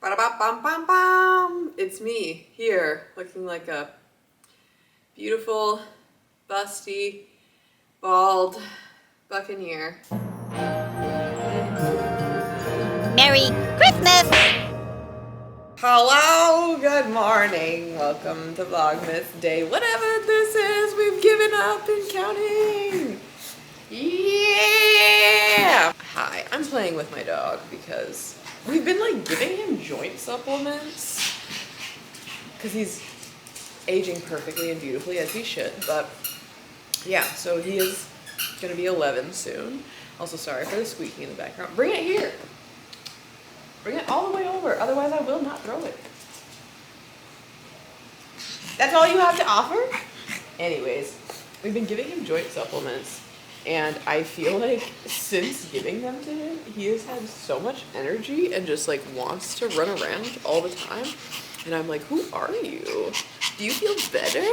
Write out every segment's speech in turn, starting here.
Ba-da-ba-bum-bum-bum. It's me here looking like a beautiful, busty, bald buccaneer. Merry Christmas! Hello, good morning. Welcome to Vlogmas Day. Whatever this is, we've given up and counting. Yeah! Hi, I'm playing with my dog because we've been like giving him joint supplements because he's aging perfectly and beautifully as he should. But yeah, so he is gonna be 11 soon. Also, sorry for the squeaking in the background. Bring it here. Bring it all the way over, otherwise I will not throw it. That's all you have to offer? Anyways, we've been giving him joint supplements, and I feel like since giving them to him, he has had so much energy and just like wants to run around all the time. And I'm like, who are you? Do you feel better?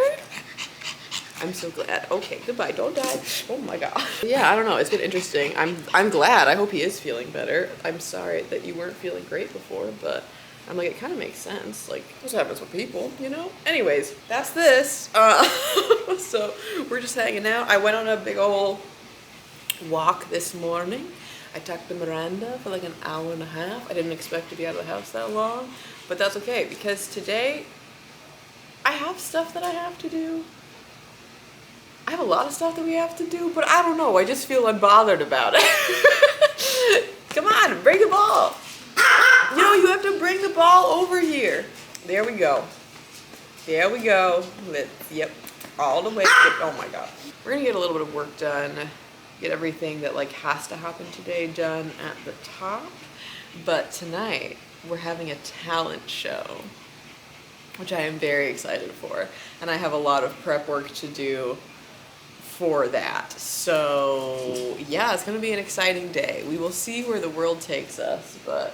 I'm so glad. Okay, goodbye, don't die. Oh my god. Yeah, I don't know, it's been interesting. I'm glad. I hope he is feeling better. I'm sorry that you weren't feeling great before, but I'm like, it kind of makes sense. Like, this happens with people, you know? Anyways, that's this. So we're just hanging out. I went on a big old walk this morning. I talked to Miranda for like an hour and a half. I didn't expect to be out of the house that long, but that's okay because today I have stuff that I have to do. I have a lot of stuff that we have to do, but I don't know. I just feel unbothered about it. Come on, bring the ball. You know, you have to bring the ball over here. There we go. There we go. Yep, all the way. Oh my god. We're gonna get a little bit of work done. Get everything that like has to happen today done at the top. But tonight, we're having a talent show, which I am very excited for. And I have a lot of prep work to do for that. So yeah, it's gonna be an exciting day. We will see where the world takes us, but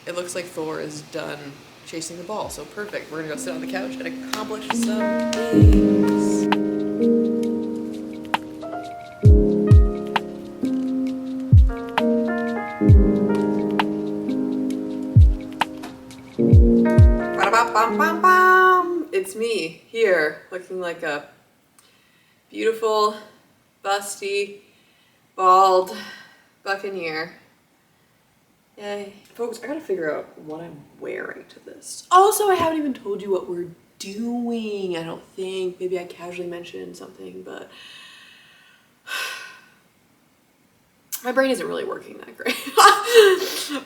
it looks like Thor is done chasing the ball, so perfect. We're gonna go sit on the couch and accomplish some things. Ba-da-ba-bum-bum-bum. It's me here looking like a beautiful, busty, bald buccaneer. Yay. Folks, I gotta figure out what I'm wearing to this. Also, I haven't even told you what we're doing, I don't think. Maybe I casually mentioned something, but my brain isn't really working that great.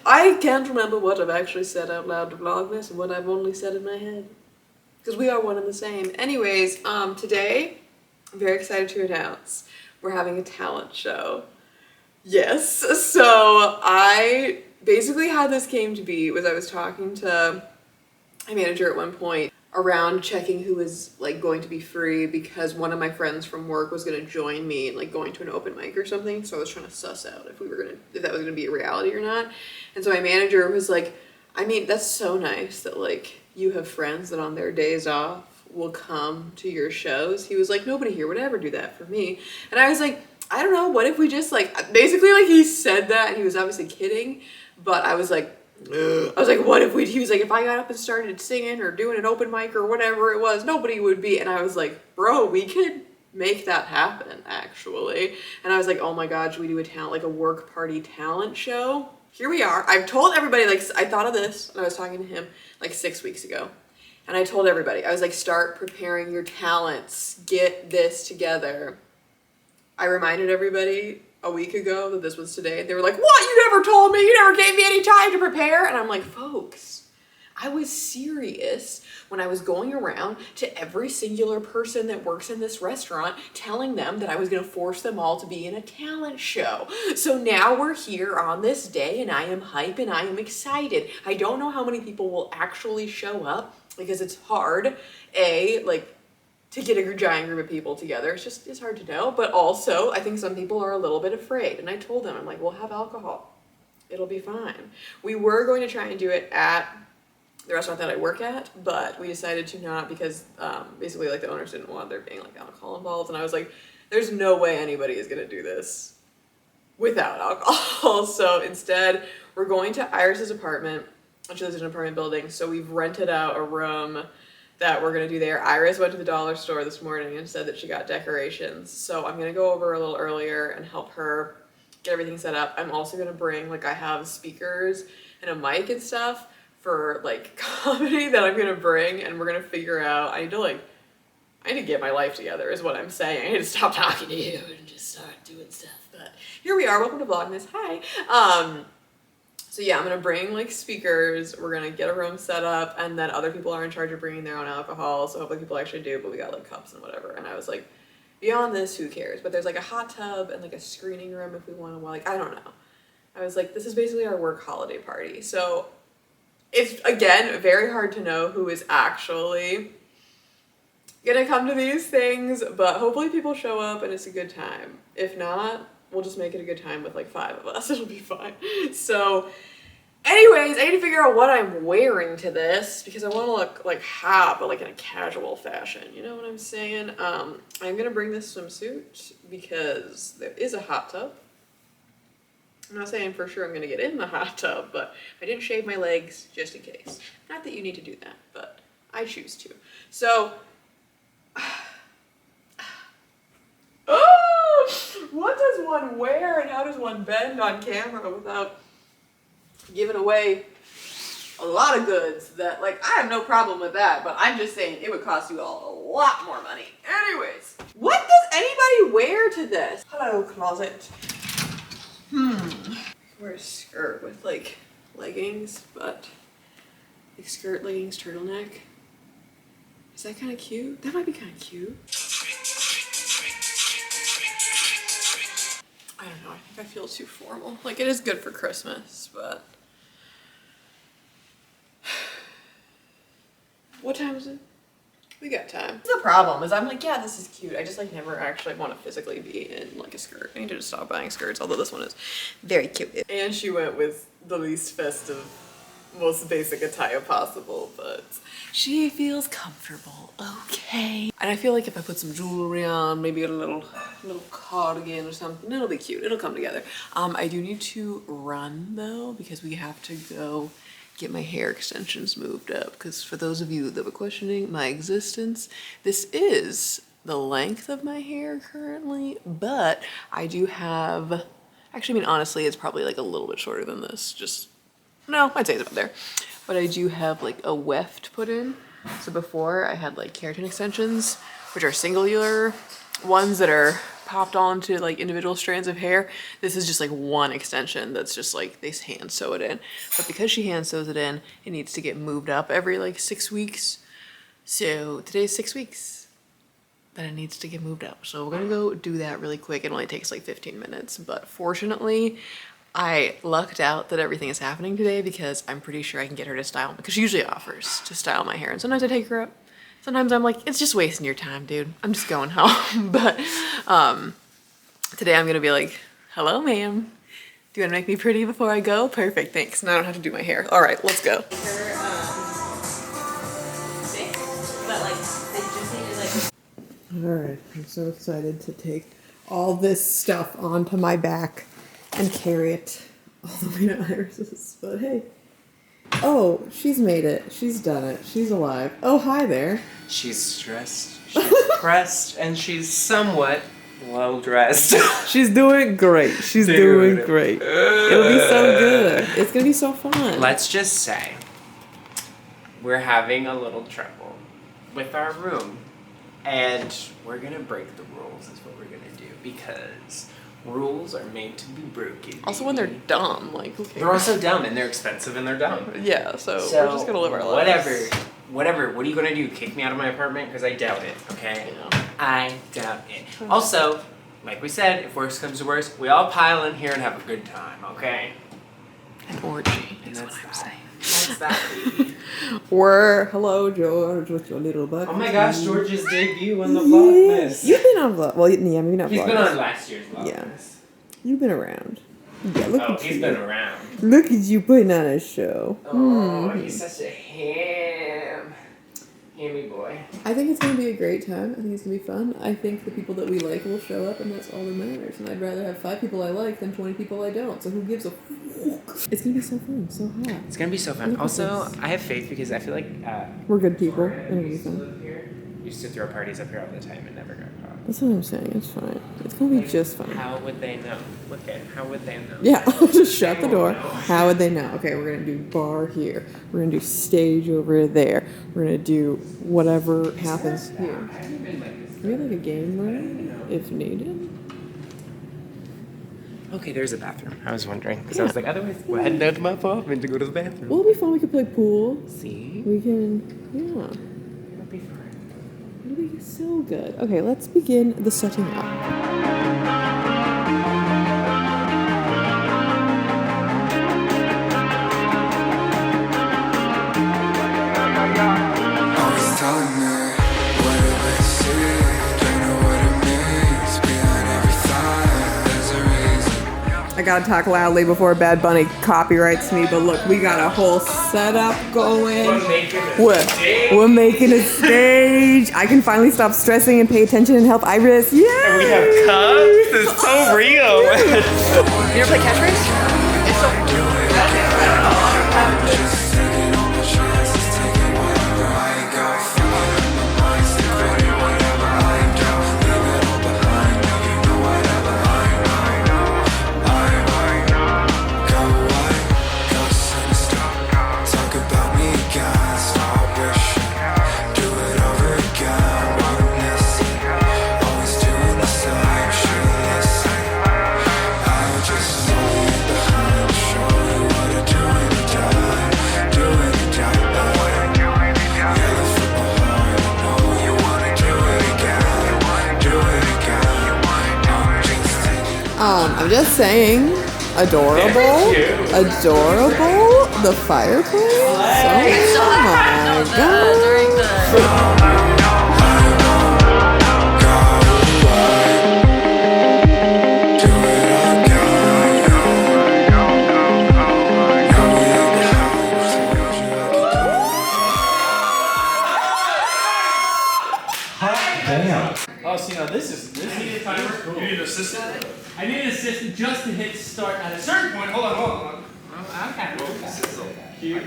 I can't remember what I've actually said out loud to Vlogmas and what I've only said in my head. Because we are one and the same. Anyways, today, I'm very excited to announce we're having a talent show. Yes, so I basically how this came to be was I was talking to my manager at one point around checking who was like going to be free because one of my friends from work was going to join me and like going to an open mic or something. So I was trying to suss out if that was gonna be a reality or not. And so my manager was like, I mean, that's so nice that like you have friends that on their days off will come to your shows. He was like, nobody here would ever do that for me. And I was like, I don't know, what if we just like, basically like he said that and he was obviously kidding, but I was like, what if he was like, if I got up and started singing or doing an open mic or whatever it was, nobody would be. And I was like, bro, we could make that happen actually. And I was like, oh my god, should we do like a work party talent show? Here we are. I've told everybody, like I thought of this and I was talking to him like 6 weeks ago. And I told everybody, I was like, start preparing your talents, get this together. I reminded everybody a week ago that this was today. They were like, what? You never told me. You never gave me any time to prepare. And I'm like, folks, I was serious when I was going around to every singular person that works in this restaurant telling them that I was going to force them all to be in a talent show. So now we're here on this day and I am hype and I am excited. I don't know how many people will actually show up because it's hard, to get a giant group of people together. It's hard to know, but also I think some people are a little bit afraid. And I told them, I'm like, we'll have alcohol. It'll be fine. We were going to try and do it at the restaurant that I work at, but we decided to not because basically like the owners didn't want there being like alcohol involved. And I was like, there's no way anybody is gonna do this without alcohol. So instead we're going to Iris's apartment and she lives in an apartment building, so we've rented out a room that we're gonna do there. Iris went to the dollar store this morning and said that she got decorations, so I'm gonna go over a little earlier and help her get everything set up. I'm also gonna bring, like, I have speakers and a mic and stuff for like comedy that I'm gonna bring, and we're gonna figure out, I need to get my life together is what I'm saying. I need to stop talking to you and just start doing stuff. But here we are, welcome to Vlogmas, hi. So yeah, I'm gonna bring like speakers, we're gonna get a room set up, and then other people are in charge of bringing their own alcohol, so hopefully people actually do, but we got like cups and whatever. And I was like, beyond this, who cares? But there's like a hot tub and like a screening room if we want to, like, I don't know. I was like, this is basically our work holiday party. So it's, again, very hard to know who is actually gonna come to these things, but hopefully people show up and it's a good time. If not, we'll just make it a good time with like 5 of us. It'll be fine. So anyways, I need to figure out what I'm wearing to this because I want to look like hot, but like in a casual fashion. You know what I'm saying? I'm gonna bring this swimsuit because there is a hot tub. I'm not saying for sure I'm gonna get in the hot tub, but I didn't shave my legs just in case. Not that you need to do that, but I choose to. So, what does one wear and how does one bend on camera without giving away a lot of goods that, like, I have no problem with that, but I'm just saying it would cost you all a lot more money. Anyways, what does anybody wear to this? Hello, closet. Wear a skirt with like leggings, but like skirt, leggings, turtleneck. Is that kind of cute? That might be kind of cute. I don't know, I think I feel too formal. Like, it is good for Christmas, but what time is it? We got time. The problem is I'm like, yeah, this is cute. I just like never actually want to physically be in like a skirt. I need to just stop buying skirts, although this one is very cute. And she went with the least festive, most basic attire possible, but she feels comfortable, okay. And I feel like if I put some jewelry on, maybe a little cardigan or something, it'll be cute. It'll come together. I do need to run though, because we have to go get my hair extensions moved up, because for those of you that were questioning my existence, this is the length of my hair currently, but I do have, actually, I mean, honestly, it's probably like a little bit shorter than this, just, no, I'd say it's about there, but I do have like a weft put in. So before I had like keratin extensions, which are singular ones that are popped onto like individual strands of hair. This is just like one extension that's just like they hand sew it in, but because she hand sews it in, it needs to get moved up every like 6 weeks. So today's 6 weeks that it needs to get moved up, so we're gonna go do that really quick. It only takes like 15 minutes, but fortunately I lucked out that everything is happening today because I'm pretty sure I can get her to style, because she usually offers to style my hair, and sometimes I take her up. Sometimes I'm like, it's just wasting your time, dude. I'm just going home. But today I'm gonna be like, hello, ma'am. Do you wanna make me pretty before I go? Perfect, thanks. Now I don't have to do my hair. All right, let's go. All right, I'm so excited to take all this stuff onto my back and carry it all the way to Iris's, but hey. Oh, she's made it. She's done it. She's alive. Oh, hi there. She's stressed, she's pressed, and she's somewhat well dressed. She's doing great. She's doing great. It'll be so good. It's gonna be so fun. Let's just say we're having a little trouble with our room, and we're gonna break the rules is what we're gonna do, because rules are made to be broken. Also, when they're dumb, like, who cares? They're also dumb, and they're expensive, and they're dumb. Yeah, so we're just gonna live our lives. Whatever. What are you gonna do? Kick me out of my apartment? Because I doubt it, okay? Yeah. I doubt it. Also, like we said, if worse comes to worse, we all pile in here and have a good time, okay? An orgy And is what I'm saying. That's that, baby. Or, hello, George, with your little butt. Oh my gosh, George's debut on the Vlogmas. You've been on Vlog. Well, yeah, maybe not Vlogmas. He's been on last year's Vlogmas. Yeah. You've been around. Yeah, look at you. He's been around. Look at you putting on a show. Oh, he's such a hammy boy. I think it's going to be a great time. I think it's going to be fun. I think the people that we like will show up, and that's all that matters. And I'd rather have 5 people I like than 20 people I don't. So who gives a fuck? It's gonna be so fun, so hot. It's gonna be so fun. Also, I have faith because I feel like We're good people, and it'll be fun. live here used to throw parties up here all the time and never got caught. That's what I'm saying. It's fine. It's gonna be just fine. How would they know? Look at how would they know? Yeah, just shut the door. How would they know? Okay, we're gonna do bar here. We're gonna do stage over there. We're gonna do whatever happens here. We have like a game room if needed. Okay, there's a bathroom. I was wondering because I was like, otherwise, we're heading down to my apartment to go to the bathroom. Well, it'll be fun. We can play pool. See, We can, yeah. it'll be fun. It'll be so good. Okay, let's begin the setting up. Always telling me what do they see? Don't know what it means. Behind every thought, there's a reason. I gotta talk loudly before Bad Bunny copyrights me, but look, we got a whole setup going. We're making a stage. I can finally stop stressing and pay attention and help Iris. Yeah. And we have cups. It's so real. You ever play catchphrase? Just taking all my chances, taking whatever I got. Feeling in my mind, stick with it, whatever I do. Leave it all behind me, you know whatever I know. Go away, go sinister. Talk about me again, stop wishing. Do it over again, won't miss it. Always doing the same shit, listen. I'll just leave it behind, show you what I do in the dark. Do it in the dark. Yeah, the football heart, I know you wanna do it again. Do it again. I'm just saying, adorable, adorable. The fireplace. Oh my god. Do it again. Oh, see, now this is. I need a timer. You need an assistant? I need an assistant just to hit start at a certain point. Hold on. Okay. You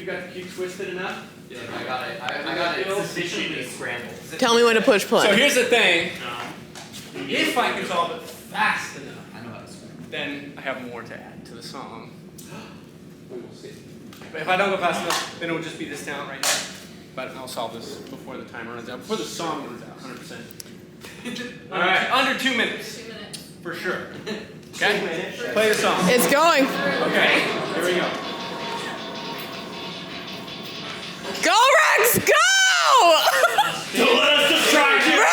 got the cue twisted enough? Yeah, I got it. I got it sufficiently scrambled. Tell me when to push play. So here's the thing. If I can solve it fast enough, I know how to scramble. then I have more to add to the song. We will see. But if I don't go fast enough, then it will just be this down right here. But I'll solve this before the timer runs out, before the song runs out, 100%. All right, under 2 minutes. 2 minutes. For sure. Okay? Play the song. It's going. Okay, here we go. Go, Rex, go! Don't let us distract you! Rex!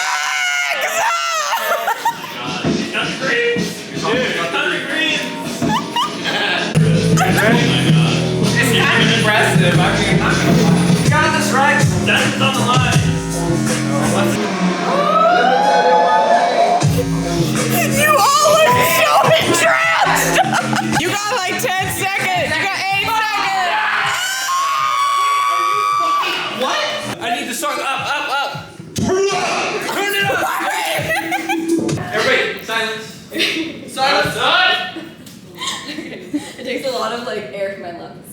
Got the greens! Dude, got the greens! It's kind of impressive. I mean, got this right. That's on the line. You all look so entranced! You got like 10 seconds. You got 8 seconds. What? I need the song up. Turn it up! Everybody, silence. Silence. It takes a lot of like air from my lungs.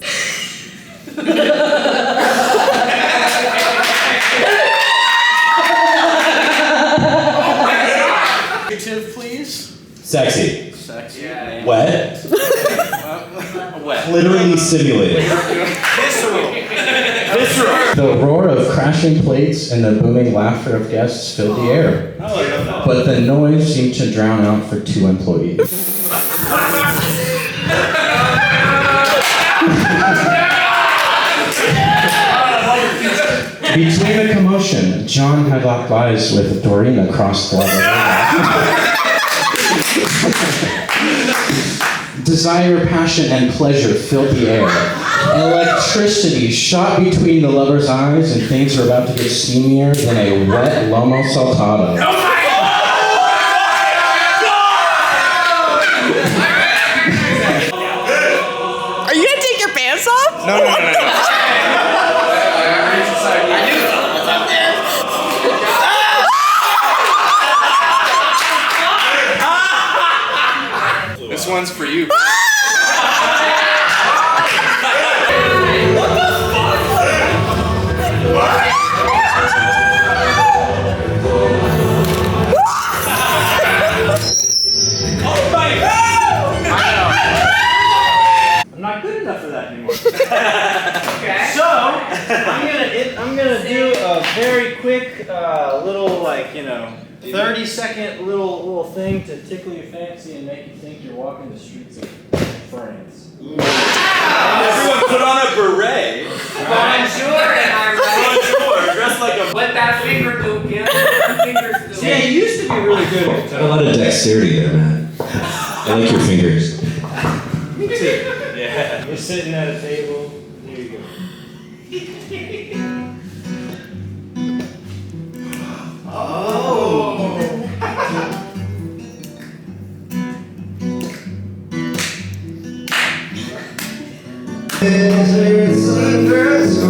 Adjective, please. Sexy. Yeah. Wet. Wet. Literally simulated. Visceral. The roar of crashing plates and the booming laughter of guests filled the air. But the noise seemed to drown out for 2 employees. Between the commotion, John had locked eyes with Doreen across the level. Desire, passion, and pleasure filled the air. Electricity shot between the lovers' eyes, and things were about to get steamier than a wet lomo saltado. Are you gonna take your pants off? No. This one's for you. gonna do a very quick little 30-second little thing to tickle your fancy and make you think you're walking the streets of France. Everyone put on a beret. Bonjour, am I right? Bonjour, dressed like a. Let that finger do, kid. Let that finger do. Yeah, you used to be really good at A lot of dexterity there, Matt. I like your fingers. Me too. Yeah. You're sitting at a table. Here you go. Desert, sunburst,